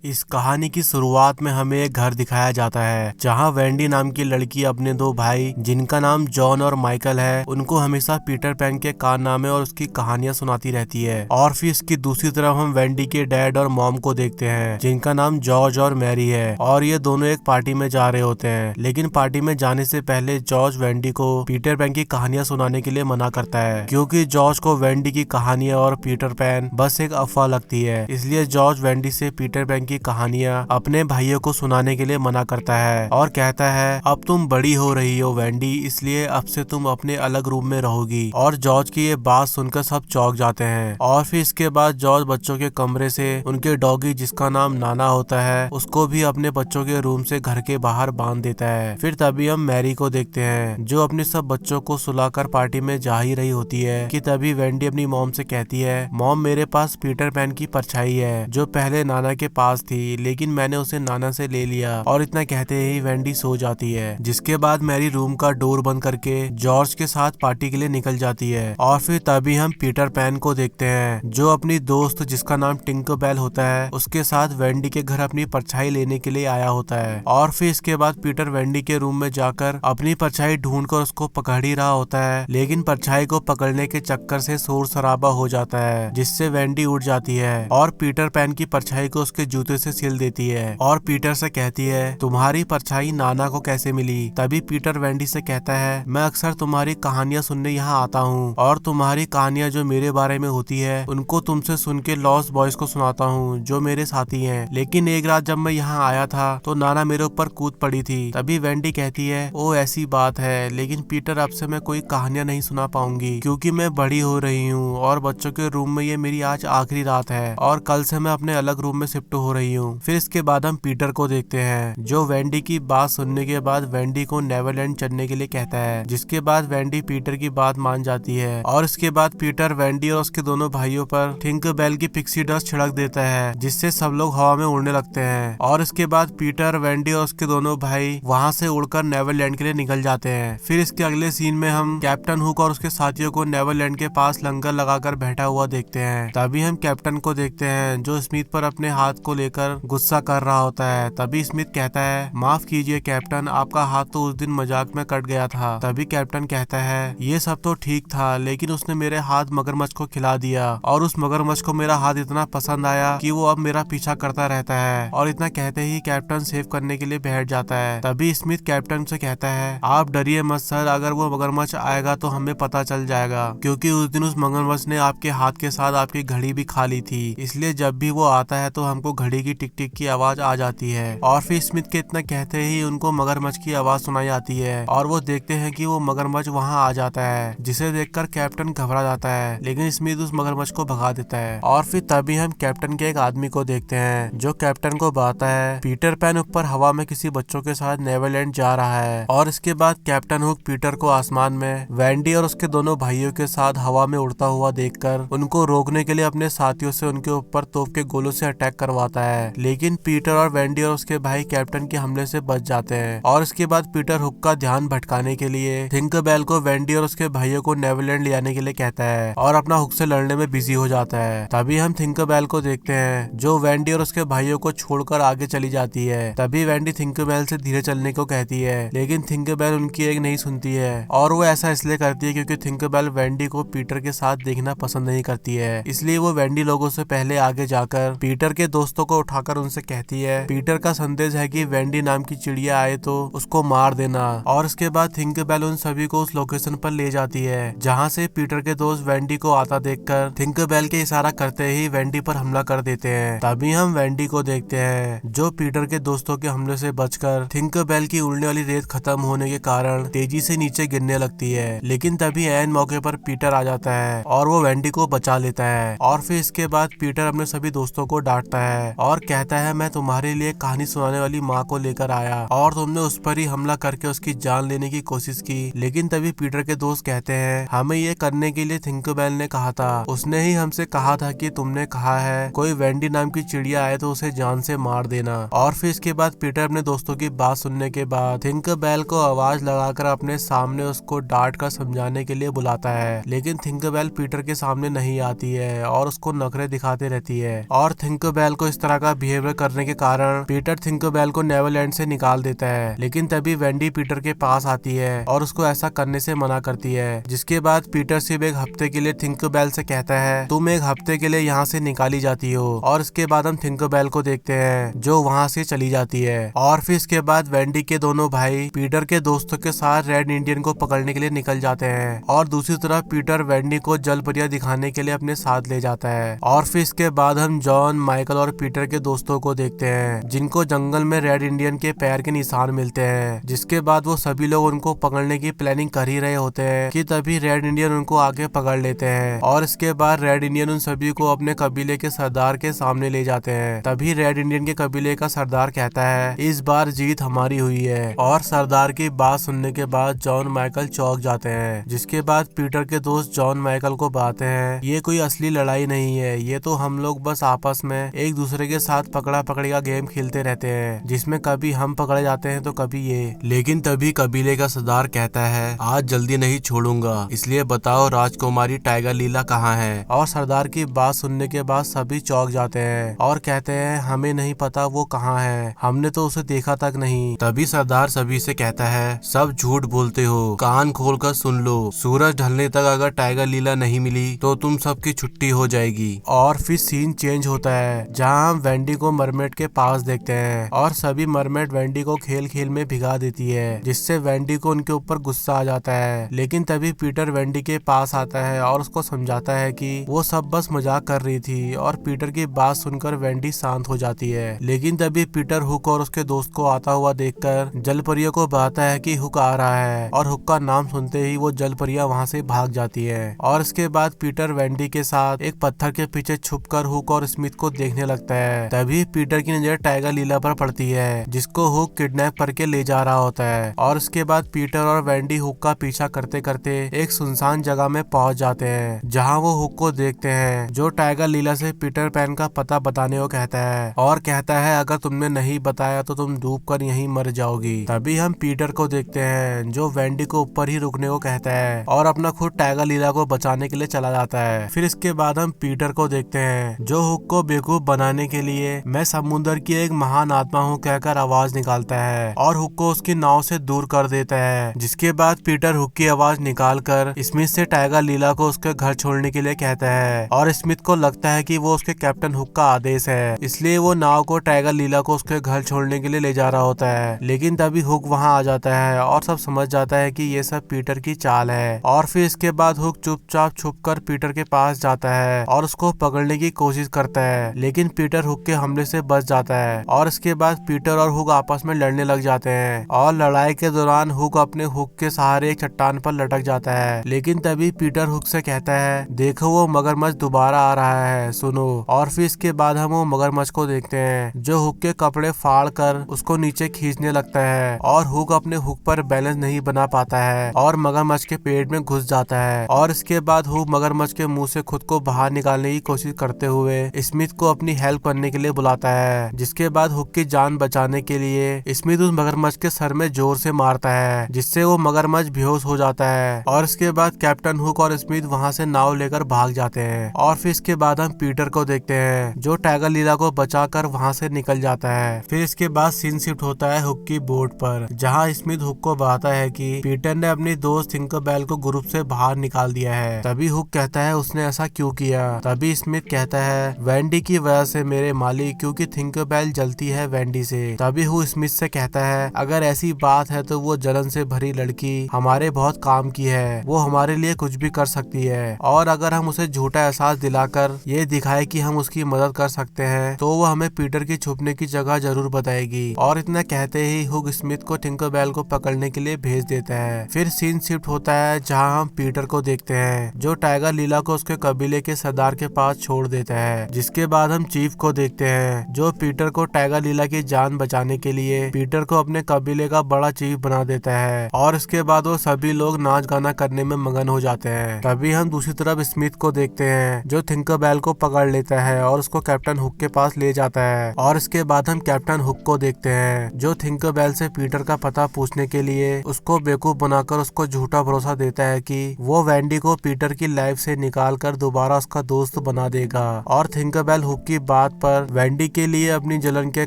इस कहानी की शुरुआत में हमें एक घर दिखाया जाता है जहां वेंडी नाम की लड़की अपने दो भाई जिनका नाम जॉन और माइकल है उनको हमेशा पीटर पैन के कारनामे और उसकी कहानियां सुनाती रहती है। और फिर इसकी दूसरी तरफ हम वेंडी के डैड और मॉम को देखते हैं जिनका नाम जॉर्ज और मैरी है और ये दोनों एक पार्टी में जा रहे होते हैं। लेकिन पार्टी में जाने से पहले जॉर्ज वेंडी को पीटर पैन की कहानियां सुनाने के लिए मना करता है क्योंकि जॉर्ज को वेंडी की कहानियां और पीटर पैन बस एक अफवाह लगती है। इसलिए जॉर्ज वेंडी से पीटर पैन की कहानियां अपने भाइयों को सुनाने के लिए मना करता है और कहता है अब तुम बड़ी हो रही हो वेंडी, इसलिए अब से तुम अपने अलग रूम में रहोगी। और जॉर्ज की ये बात सुनकर सब चौंक जाते हैं। और फिर इसके बाद जॉर्ज बच्चों के कमरे से उनके डॉगी जिसका नाम नाना होता है उसको भी अपने बच्चों के रूम से घर के बाहर बांध देता है। फिर तभी हम मैरी को देखते हैं जो अपने सब बच्चों को सुलाकर पार्टी में जा ही रही होती है कि तभी वेंडी अपनी मॉम से कहती है मॉम मेरे पास पीटर पैन की परछाई है जो पहले नाना के पास थी लेकिन मैंने उसे नाना से ले लिया। और इतना कहते ही वेंडी सो जाती है जिसके बाद मैरी रूम का डोर बंद करके जॉर्ज के साथ पार्टी के लिए निकल जाती है। और फिर तभी हम पीटर पैन को देखते हैं जो अपनी दोस्त जिसका नाम टिंकरबेल होता है उसके साथ वेंडी के घर अपनी परछाई लेने के लिए आया होता है। और फिर इसके बाद पीटर वेंडी के रूम में जाकर अपनी परछाई ढूंढकर उसको पकड़ ही रहा होता है लेकिन परछाई को पकड़ने के चक्कर से शोर शराबा हो जाता है जिससे वेंडी उठ जाती है और पीटर पैन की परछाई को उसके जूते से सिल देती है और पीटर से कहती है तुम्हारी परछाई नाना को कैसे मिली। तभी पीटर वेंडी से कहता है मैं अक्सर तुम्हारी कहानियां सुनने यहाँ आता हूँ और तुम्हारी कहानियां जो मेरे बारे में होती है उनको तुमसे सुन के लॉस्ट बॉयज को सुनाता हूँ जो मेरे साथी हैं। लेकिन एक रात जब मैं यहाँ आया था तो नाना मेरे ऊपर कूद पड़ी थी। तभी वेंडी कहती है ओ ऐसी बात है, लेकिन पीटर अब से मैं कोई कहानियां नहीं सुना पाऊंगी क्योंकि मैं बड़ी हो रही हूँ और बच्चों के रूम में ये मेरी आज आखिरी रात है और कल से मैं अपने अलग रूम में शिफ्ट हो रही हूँ। फिर इसके बाद हम पीटर को देखते हैं जो वेंडी की बात सुनने के बाद वेंडी को नेवरलैंड चलने के लिए कहता है जिसके बाद वेंडी पीटर की बात मान जाती है। और इसके बाद पीटर वेंडी और उसके दोनों भाइयों पर थिंकरबेल की पिक्सी डस्ट छिड़क देता है जिससे सब लोग हवा में उड़ने लगते हैं। और इसके बाद पीटर वेंडी और उसके दोनों भाई वहाँ से उड़कर नेवरलैंड के लिए निकल जाते हैं। फिर इसके अगले सीन में हम कैप्टन हुक और उसके साथियों को नेवरलैंड के पास लंगर लगाकर बैठा हुआ देखते हैं। तभी हम कैप्टन को देखते हैं जो स्मिथ पर अपने हाथ को लेकर गुस्सा कर रहा होता है। तभी स्मिथ कहता है माफ कीजिए कैप्टन, आपका हाथ तो उस दिन मजाक में कट गया था। तभी कैप्टन कहता है ये सब तो ठीक था लेकिन उसने मेरे हाथ मगरमच्छ को खिला दिया और उस मगरमच्छ को मेरा हाथ इतना पसंद आया कि वो अब मेरा पीछा करता रहता है। और इतना कहते ही कैप्टन सेव करने के लिए बैठ जाता है। तभी स्मिथ कैप्टन से कहता है आप डरिए मत सर, अगर वो मगरमच्छ आएगा तो हमें पता चल जाएगा क्योंकि उस दिन उस मगरमच्छ ने आपके हाथ के साथ आपकी घड़ी भी खा ली थी, इसलिए जब भी वो आता है तो हमको घड़ी की टिक टिक की आवाज आ जाती है। और फिर स्मिथ के इतना कहते ही उनको मगरमच्छ की आवाज सुनाई आती है और वो देखते हैं कि वो मगरमच्छ वहाँ आ जाता है जिसे देखकर कैप्टन घबरा जाता है लेकिन स्मिथ उस मगरमच्छ को भगा देता है। और फिर तभी हम कैप्टन के एक आदमी को देखते हैं जो कैप्टन को बताता है पीटर पैन ऊपर हवा में किसी बच्चों के साथ नेवरलैंड जा रहा है। और इसके बाद कैप्टन हुक पीटर को आसमान में वेंडी और उसके दोनों भाइयों के साथ हवा में उड़ता हुआ देखकर उनको रोकने के लिए अपने साथियों से उनके ऊपर तोप के गोलों से अटैक करवाता है लेकिन पीटर और वेंडी और उसके भाई कैप्टन के हमले से बच जाते हैं। और इसके बाद पीटर हुक का ध्यान भटकाने के लिए थिंकरबेल को वेंडी और उसके भाइयों को नेवरलैंड ले आने के लिए कहता है और अपना हुक से लड़ने में बिजी हो जाता है। तभी हम थिंकरबेल को देखते हैं जो वेंडी और उसके भाइयों को छोड़कर आगे चली जाती है। तभी वेंडी थिंकरबेल से धीरे चलने को कहती है लेकिन थिंकरबेल उनकी एक नहीं सुनती है और वो ऐसा इसलिए करती है क्योंकि थिंकरबेल वेंडी को पीटर के साथ देखना पसंद नहीं करती है, इसलिए वो वेंडी लोगों से पहले आगे जाकर पीटर के दोस्तों को उठाकर उनसे कहती है पीटर का संदेश है कि वेंडी नाम की चिड़िया आए तो उसको मार देना। और इसके बाद थिंकरबेल उन सभी को उस लोकेशन पर ले जाती है जहाँ से पीटर के दोस्त वेंडी को आता देखकर थिंकरबेल के इशारा करते ही वेंडी पर हमला कर देते हैं। तभी हम वेंडी को देखते हैं जो पीटर के दोस्तों के हमले से बचकर थिंकरबेल की उड़ने वाली रेत खत्म होने के कारण तेजी से नीचे गिरने लगती है। लेकिन तभी ऐन मौके पर पीटर आ जाता है और वो वेंडी को बचा लेता है। और फिर इसके बाद पीटर अपने सभी दोस्तों को डांटता है और कहता है मैं तुम्हारे लिए कहानी सुनाने वाली माँ को लेकर आया और तुमने उस पर ही हमला करके उसकी जान लेने की कोशिश की। लेकिन तभी पीटर के दोस्त कहते हैं हमें ये करने के लिए थिंकरबेल ने कहा था, उसने ही हमसे कहा था कि तुमने कहा है कोई वेंडी नाम की चिड़िया आए तो उसे जान से मार देना। और फिर इसके बाद पीटर अपने दोस्तों की बात सुनने के बाद थिंकरबेल को आवाज लगाकर अपने सामने उसको डांट कर समझाने के लिए बुलाता है लेकिन थिंकरबेल पीटर के सामने नहीं आती है और उसको नखरे दिखाते रहती है। और थिंकरबेल को इस तरह तरह का बिहेवियर करने के कारण पीटर थिंकरबेल को नेवरलैंड से निकाल देता है। लेकिन तभी वेंडी पीटर के पास आती है और उसको ऐसा करने से मना करती है। जिसके बाद पीटर सिर्फ एक हफ्ते के लिए थिंकरबेल से कहता है तुम एक हफ्ते के लिए यहाँ से निकाली जाती हो। और इसके बाद हम थिंकरबेल को देखते हैं जो वहाँ से चली जाती है। और फिर इसके बाद वेंडी के दोनों भाई पीटर के दोस्तों के साथ रेड इंडियन को पकड़ने के लिए निकल जाते हैं। और दूसरी तरफ पीटर वेंडी को जलपरियां दिखाने के लिए अपने साथ ले जाता है। और फिर इसके बाद हम जॉन, माइकल और पीटर के दोस्तों को देखते हैं जिनको जंगल में रेड इंडियन के पैर के निशान मिलते हैं। जिसके बाद वो सभी लोग उनको पकड़ने की प्लानिंग कर ही रहे होते हैं कि तभी रेड इंडियन उनको आगे पकड़ लेते हैं। और इसके बाद रेड इंडियन उन सभी को अपने कबीले के सरदार के सामने ले जाते हैं। तभी रेड इंडियन के कबीले का सरदार कहता है इस बार जीत हमारी हुई है। और सरदार की बात सुनने के बाद जॉन, माइकल चौंक जाते हैं। जिसके बाद पीटर के दोस्त जॉन माइकल को बताते हैं ये कोई असली लड़ाई नहीं है, ये तो हम लोग बस आपस में एक दूसरे के साथ पकड़ा पकड़ी का गेम खेलते रहते हैं जिसमें कभी हम पकड़े जाते हैं तो कभी ये। लेकिन तभी कबीले का सरदार कहता है आज जल्दी नहीं छोड़ूंगा, इसलिए बताओ राजकुमारी टाइगर लीला कहाँ है। और सरदार की बात सुनने के बाद सभी चौंक जाते हैं और कहते हैं हमें नहीं पता वो कहाँ है, हमने तो उसे देखा तक नहीं। तभी सरदार सभी से कहता है सब झूठ बोलते हो, कान खोलकर सुन लो, सूरज ढलने तक अगर टाइगर लीला नहीं मिली तो तुम सबकी छुट्टी हो जाएगी। और फिर सीन चेंज होता है जहाँ हम वेंडी को मरमेड के पास देखते हैं और सभी मरमेड वेंडी को खेल खेल में भिगा देती है जिससे वेंडी को उनके ऊपर गुस्सा आ जाता है। लेकिन तभी पीटर वेंडी के पास आता है और उसको समझाता है कि वो सब बस मजाक कर रही थी। और पीटर की बात सुनकर वेंडी शांत हो जाती है। लेकिन तभी पीटर हुक और उसके दोस्त को आता हुआ देखकर जलपरियों को बताता है कि हुक आ रहा है। और हुक का नाम सुनते ही वो जलपरियां वहाँ से भाग जाती है। और इसके बाद पीटर वेंडी के साथ एक पत्थर के पीछे छुपकर हुक और स्मिथ को देखने लगता है। तभी पीटर की नजर टाइगर लीला पर पड़ती है जिसको हुक किडनैप करके ले जा रहा होता है। और उसके बाद पीटर और वेंडी हुक का पीछा करते करते एक सुनसान जगह में पहुंच जाते हैं जहां वो हुक को देखते हैं जो टाइगर लीला से पीटर पैन का पता बताने को कहता है और कहता है अगर तुमने नहीं बताया तो तुम डूब कर यहीं मर जाओगी। तभी हम पीटर को देखते हैं जो वेंडी को ऊपर ही रुकने को कहता है और अपना खुद टाइगर लीला को बचाने के लिए चला जाता है। फिर इसके बाद हम पीटर को देखते हैं जो हुक को बेवकूफ बनाने के लिए मैं समुद्र की एक महान आत्मा हूँ कहकर आवाज निकालता है और हुक को उसकी नाव से दूर कर देता है। जिसके बाद पीटर हुक की आवाज निकालकर स्मिथ से टाइगर लीला को उसके घर छोड़ने के लिए कहता है और स्मिथ को लगता है कि वो उसके कैप्टन हुक का आदेश है, इसलिए वो नाव को टाइगर लीला को उसके घर छोड़ने के लिए ले जा रहा होता है। लेकिन तभी हुक वहाँ आ जाता है और सब समझ जाता है कि ये सब पीटर की चाल है। और फिर इसके बाद हुक चुपचाप छुपकर पीटर के पास जाता है और उसको पकड़ने की कोशिश करता है। लेकिन पीटर हुक के हमले से बच जाता है। और इसके बाद पीटर और हुक आपस में लड़ने लग जाते हैं और लड़ाई के दौरान हुक अपने हुक के सहारे एक चट्टान पर लटक जाता है। लेकिन तभी पीटर हुक से कहता है देखो वो मगरमच्छ दोबारा आ रहा है, सुनो। और फिर इसके बाद हम वो मगरमच्छ को देखते हैं जो हुक के कपड़े फाड़ कर उसको नीचे खींचने लगता है और हुक अपने हुक पर बैलेंस नहीं बना पाता है और मगरमच्छ के पेट में घुस जाता है। और इसके बाद हुक मगरमच्छ के मुंह से खुद को बाहर निकालने की कोशिश करते हुए स्मिथ को अपनी हेल्प करने के लिए बुलाता है। जिसके बाद हुक की जान बचाने के लिए स्मिथ उस मगरमच्छ के सर में जोर से मारता है जिससे वो मगरमच्छ बेहोश हो जाता है। और इसके बाद कैप्टन हुक और स्मिथ वहाँ से नाव लेकर भाग जाते हैं। और फिर इसके बाद हम पीटर को देखते हैं जो टाइगर लीला को बचाकर वहाँ से निकल जाता है। फिर इसके बाद सीन शिफ्ट होता है हुक की बोट पर जहाँ स्मिथ हुक को बताता है कि पीटर ने अपनी दोस्त थिंकरबेल को ग्रुप से बाहर निकाल दिया है। तभी हुक कहता है उसने ऐसा क्यों किया। तभी स्मिथ कहता है वेंडी की वजह से मेरे मालिक, क्योंकि थिंकरबेल जलती है वेंडी से। तभी हुक स्मिथ से कहता है अगर ऐसी बात है तो वो जलन से भरी लड़की हमारे बहुत काम की है, वो हमारे लिए कुछ भी कर सकती है। और अगर हम उसे झूठा एहसास दिलाकर ये दिखाए कि हम उसकी मदद कर सकते हैं तो वो हमें पीटर की छुपने की जगह जरूर बताएगी। और इतना कहते ही हुक स्मिथ को थिंकरबेल को पकड़ने के लिए भेज देता है। फिर सीन शिफ्ट होता है जहाँ हम पीटर को देखते हैं जो टाइगर लीला को उसके कबीले के सरदार के पास छोड़ देता है। जिसके बाद हम चीफ को देखते हैं जो पीटर को टाइगर लीला की जान बचाने के लिए पीटर को अपने कबीले का बड़ा चीफ बना देता है। और इसके बाद वो सभी लोग नाच गाना करने में मगन हो जाते हैं। तभी हम दूसरी तरफ स्मिथ को देखते हैं जो थिंकरबेल को पकड़ लेता है और उसको कैप्टन हुक के पास ले जाता है। और इसके बाद हम कैप्टन हुक को देखते हैं जो थिंकरबेल से पीटर का पता पूछने के लिए उसको बेवकूफ बनाकर उसको झूठा भरोसा देता है कि वो वेंडी को पीटर की लाइफ से निकाल कर दोबारा उसका दोस्त बना देगा। और थिंकरबेल हुक की बात पर वेंडी के लिए अपनी जलन के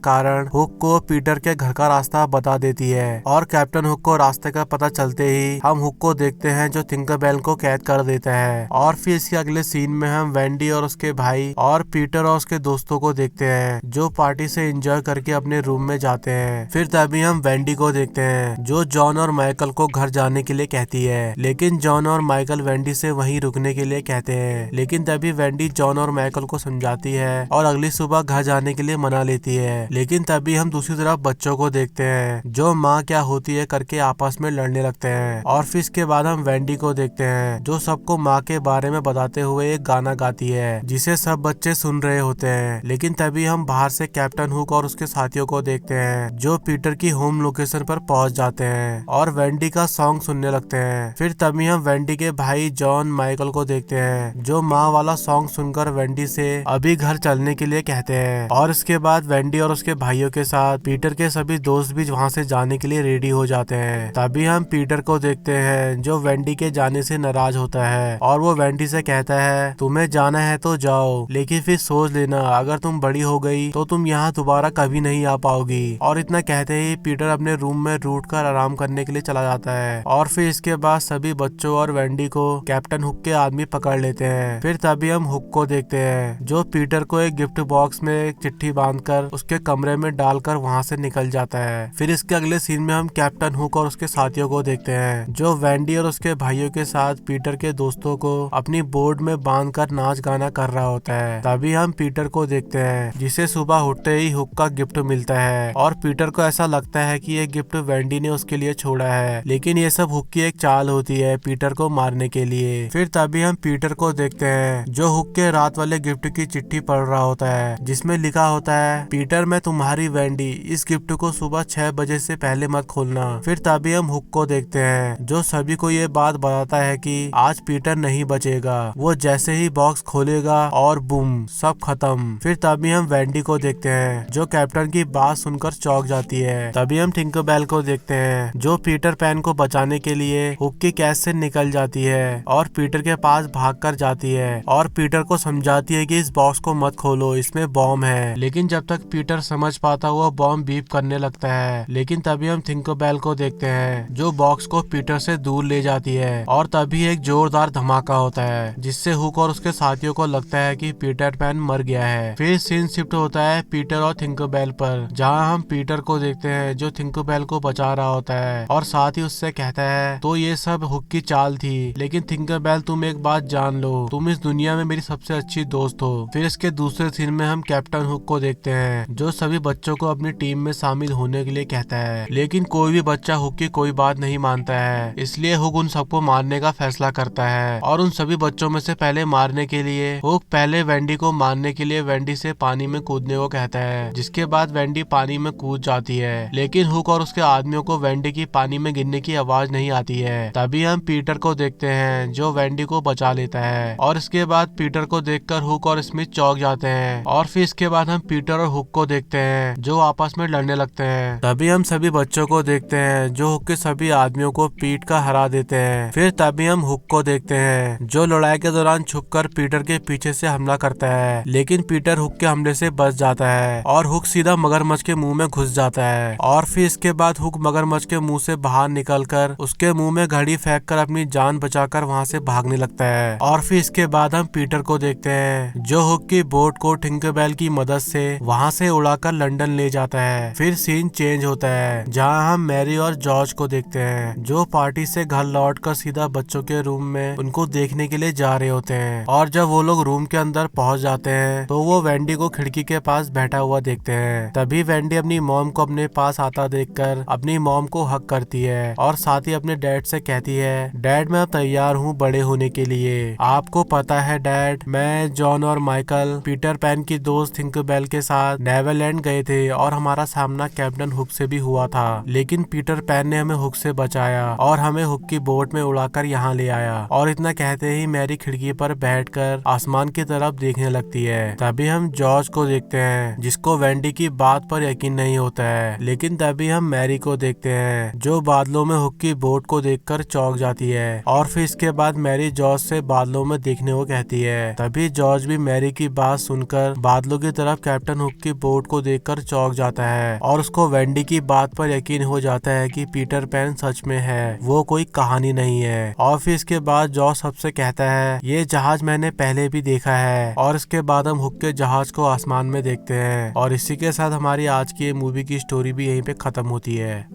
कारण हुक को पीटर के घर का रास्ता बता देती है और कैप्टन हुक को रास्ते का पता चलते ही हम हुक को देखते हैं जो थिंकरबेल को कैद कर देता है। और फिर इसके अगले सीन में हम वेंडी और उसके भाई और पीटर और उसके दोस्तों को देखते हैं जो पार्टी से एंजॉय करके अपने रूम में जाते हैं। फिर तभी हम वेंडी को देखते हैं जो जॉन और माइकल को घर जाने के लिए कहती है, लेकिन जॉन और माइकल वेंडी से वहीं रुकने के लिए कहते हैं। लेकिन तभी वेंडी जॉन और माइकल को समझाती है और अगली सुबह घर जाने के लिए मना लेती है। लेकिन तभी हम दूसरी तरफ बच्चों को देखते हैं जो माँ क्या होती है करके आपस में लड़ने लगते हैं। और फिर इसके बाद हम वेंडी को देखते हैं जो सबको माँ के बारे में बताते हुए एक गाना गाती है जिसे सब बच्चे सुन रहे होते हैं। लेकिन तभी हम बाहर से कैप्टन हुक और उसके साथियों को देखते हैं जो पीटर की होम लोकेशन पर पहुंच जाते हैं और वेंडी का सॉन्ग सुनने लगते हैं। फिर तभी हम वेंडी के भाई जॉन माइकल को देखते हैं जो माँ वाला सॉन्ग सुनकर वेंडी से अभी घर चलने के लिए कहते हैं। और इसके बाद वेंडी और उसके भाइयों के साथ पीटर के सभी दोस्त भी वहाँ से जाने के लिए रेडी हो जाते हैं। तभी हम पीटर को देखते हैं जो वेंडी के जाने से नाराज होता है और वो वेंडी से कहता है तुम्हें जाना है तो जाओ, लेकिन फिर सोच लेना अगर तुम बड़ी हो गई तो तुम यहाँ दोबारा कभी नहीं आ पाओगी। और इतना कहते ही पीटर अपने रूम में रूट कर आराम करने के लिए चला जाता है। और फिर इसके बाद सभी बच्चों और वेंडी को कैप्टन हुक के आदमी पकड़ लेते हैं। फिर तभी हम हुक को देखते हैं जो पीटर को एक गिफ्ट बॉक्स में एक चिट्ठी बांधकर उसके कमरे में डालकर वहाँ से निकल जाता है। फिर इसके अगले सीन में हम कैप्टन हुक और उसके साथियों को देखते हैं जो वेंडी और उसके भाइयों के साथ पीटर के दोस्तों को अपनी बोर्ड में बांधकर नाच गाना कर रहा होता है। तभी हम पीटर को देखते हैं जिसे सुबह उठते ही हुक का गिफ्ट मिलता है और पीटर को ऐसा लगता है कि ये गिफ्ट वेंडी ने उसके लिए छोड़ा है, लेकिन ये सब हुक की एक चाल होती है पीटर को मारने के लिए। फिर तभी हम पीटर को देखते हैं जो हुक के रात वाले गिफ्ट की चिट्ठी पढ़ रहा होता है जिसमें लिखा होता है पीटर मैं तुम्हारी वेंडी, इस गिफ्ट को सुबह 6 बजे से पहले मत खोलना। फिर तभी हम हुक को देखते हैं जो सभी को ये बात बताता है कि आज पीटर नहीं बचेगा, वो जैसे ही बॉक्स खोलेगा और बूम सब खत्म। फिर तभी हम वेंडी को देखते हैं जो कैप्टन की बात सुनकर चौंक जाती है। तभी हम थिंकरबेल को देखते हैं जो पीटर पैन को बचाने के लिए हुक की कैद से निकल जाती है और पीटर के पास भागकर जाती है और पीटर को समझाती है कि इस बॉक्स को मत खोलो, इसमें बॉम्ब है। लेकिन जब तक पीटर समझ पाता वो बॉम्ब बीप करने लगता है। लेकिन तभी हम थिंकरबेल को देखते हैं जो बॉक्स को पीटर से दूर ले जाती है और तभी एक जोरदार धमाका होता है जिससे हुक और उसके साथियों को लगता है कि पीटर पैन मर गया है। फिर सीन शिफ्ट होता है पीटर और थिंकरबेल पर जहां हम पीटर को देखते हैं जो थिंकरबेल को बचा रहा होता है और साथ ही उससे कहता है तो ये सब हुक की चाल थी, लेकिन थिंकरबेल तुम एक बात जान लो, तुम इस दुनिया में मेरी सबसे अच्छी दोस्त हो। फिर इसके दूसरे सीन में हम कैप्टन हुक को देखते हैं जो सभी बच्चों को अपनी टीम में शामिल होने के लिए कहता है, लेकिन कोई भी बच्चा हुक की कोई बात नहीं मानता है। इसलिए हुक उन सबको मारने का फैसला करता है और उन सभी बच्चों में से पहले मारने के लिए हुक पहले वेंडी को मारने के लिए वेंडी से पानी में कूदने को कहता है, जिसके बाद वेंडी पानी में कूद जाती है। लेकिन हुक और उसके आदमियों को वेंडी की पानी में गिरने की आवाज नहीं आती है। तभी हम पीटर को देखते हैं जो वेंडी को बचा लेता है और इसके बाद पीटर को देखकर हुक और स्मिथ चौंक जाते हैं। और फिर इसके बाद हम पीटर और हुक को देखते हैं जो आपस में लड़ने लगते हैं। तभी हम सभी बच्चों को देखते हैं जो हुक के सभी आदमियों को पीट कर हरा देते हैं। फिर तभी हम हुक को देखते हैं जो लड़ाई के दौरान छुपकर पीटर के पीछे से हमला करता है, लेकिन पीटर हुक के हमले से बच जाता है और हुक सीधा मगरमच्छ के मुंह में घुस जाता है। और फिर इसके बाद हुक मगरमच्छ के मुंह से बाहर निकलकर उसके मुंह में घड़ी फेंककर अपनी जान बचाकर वहां से भागने लगता है। और फिर इसके बाद हम पीटर को देखते हैं जो हुक की बोट को थिंकरबेल की मदद से वहां से उड़ाकर लंदन ले जाता है। फिर सीन चेंज होता है जहां हम मैरी और जॉर्ज को देखते हैं जो पार्टी से घर लौटकर सीधा बच्चों के रूम में उनको देखने के लिए जा रहे होते हैं। और जब वो लोग रूम के अंदर पहुंच जाते हैं तो वो वेंडी को खिड़की के पास बैठा हुआ देखते हैं। तभी वेंडी अपनी मॉम को अपने पास आता देखकर अपनी मॉम को हक करती है और साथ ही अपने डैड से कहती है डैड मैं अब तैयार हूँ बड़े होने के लिए। आपको पता है डैड, मैं जॉन और माइकल पीटर पैन की दोस्त थिंकरबेल के साथ नेवरलैंड गए थे और हमारा सामना कैप्टन हुक से भी हुआ था, लेकिन पीटर पैन ने हमें हुक से बचाया और हमें हुक की बोट में उड़ाकर यहाँ ले आया। और इतना कहते ही मैरी खिड़की पर बैठकर आसमान की तरफ देखने लगती है। तभी हम जॉर्ज को देखते हैं जिसको वेंडी की बात पर यकीन नहीं होता है, लेकिन तभी हम मैरी को देखते हैं जो बादलों में हुक की बोट को देखकर चौंक जाती है। और फिर इसके बाद मैरी जॉर्ज से बादलों में देखने को कहती है। तभी जॉर्ज भी मैरी की बात सुनकर बादलों की तरफ कैप्टन हुक की बोट को देखकर चौंक जाता है और उसको वेंडी की बात पर यकीन हो जाता है कि पीटर पैन सच में है, वो कोई कहानी नहीं है। और फिर इसके बाद जॉस सबसे कहता है ये जहाज मैंने पहले भी देखा है। और इसके बाद हम हुक के जहाज को आसमान में देखते हैं और इसी के साथ हमारी आज की मूवी की स्टोरी भी यहीं पे खत्म होती है।